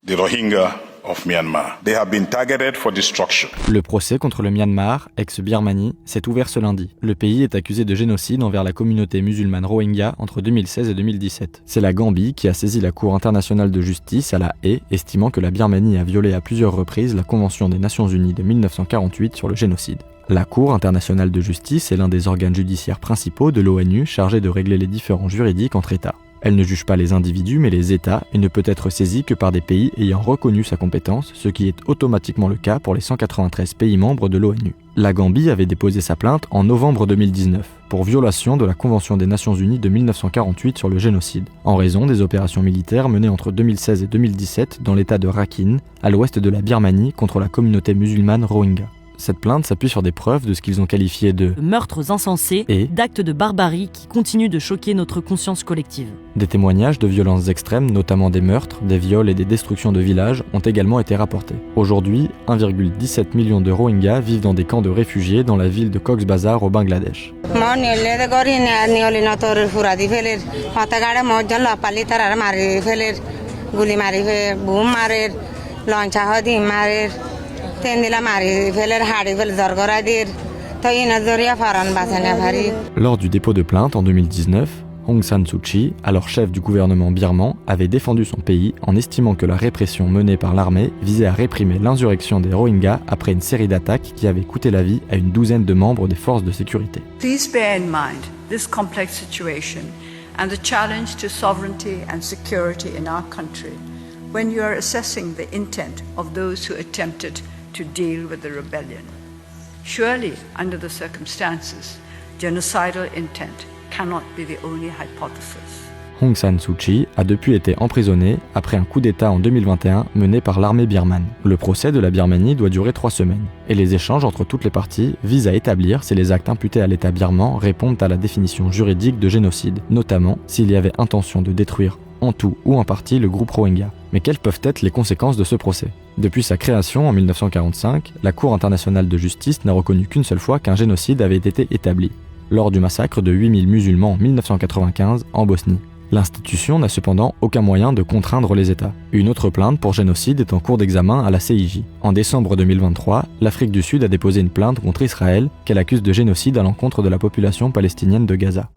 the Rohingya of Myanmar. They have been targeted for destruction. Le procès contre le Myanmar, ex-Birmanie, s'est ouvert ce lundi. Le pays est accusé de génocide envers la communauté musulmane Rohingya entre 2016 et 2017. C'est la Gambie qui a saisi la Cour internationale de justice à La Haye, estimant que la Birmanie a violé à plusieurs reprises la Convention des Nations Unies de 1948 sur le génocide. La Cour internationale de justice est l'un des organes judiciaires principaux de l'ONU chargé de régler les différends juridiques entre États. Elle ne juge pas les individus mais les États et ne peut être saisie que par des pays ayant reconnu sa compétence, ce qui est automatiquement le cas pour les 193 pays membres de l'ONU. La Gambie avait déposé sa plainte en novembre 2019 pour violation de la Convention des Nations Unies de 1948 sur le génocide, en raison des opérations militaires menées entre 2016 et 2017 dans l'état de Rakhine, à l'ouest de la Birmanie, contre la communauté musulmane Rohingya. Cette plainte s'appuie sur des preuves de ce qu'ils ont qualifié de meurtres insensés et d'actes de barbarie qui continuent de choquer notre conscience collective. Des témoignages de violences extrêmes, notamment des meurtres, des viols et des destructions de villages, ont également été rapportés. Aujourd'hui, 1,17 million de Rohingyas vivent dans des camps de réfugiés dans la ville de Cox's Bazar au Bangladesh. Lors du dépôt de plainte en 2019, Aung San Suu Kyi, alors chef du gouvernement birman, avait défendu son pays en estimant que la répression menée par l'armée visait à réprimer l'insurrection des Rohingyas après une série d'attaques qui avaient coûté la vie à une douzaine de membres des forces de sécurité. Please bear in mind this complex situation and the challenge to sovereignty and security in our country when you are assessing the intent of those who attempted to deal with the rebellion. Surely, under the circumstances, genocidal intent cannot be the only hypothesis. Aung San Suu Kyi a depuis été emprisonnée après un coup d'État en 2021 mené par l'armée birmane. Le procès de la Birmanie doit durer 3 semaines, et les échanges entre toutes les parties visent à établir si les actes imputés à l'État birman répondent à la définition juridique de génocide, notamment s'il y avait intention de détruire en tout ou en partie le groupe Rohingya. Mais quelles peuvent être les conséquences de ce procès ? Depuis sa création en 1945, la Cour internationale de justice n'a reconnu qu'une seule fois qu'un génocide avait été établi, lors du massacre de 8000 musulmans en 1995 en Bosnie. L'institution n'a cependant aucun moyen de contraindre les États. Une autre plainte pour génocide est en cours d'examen à la CIJ. En décembre 2023, l'Afrique du Sud a déposé une plainte contre Israël qu'elle accuse de génocide à l'encontre de la population palestinienne de Gaza.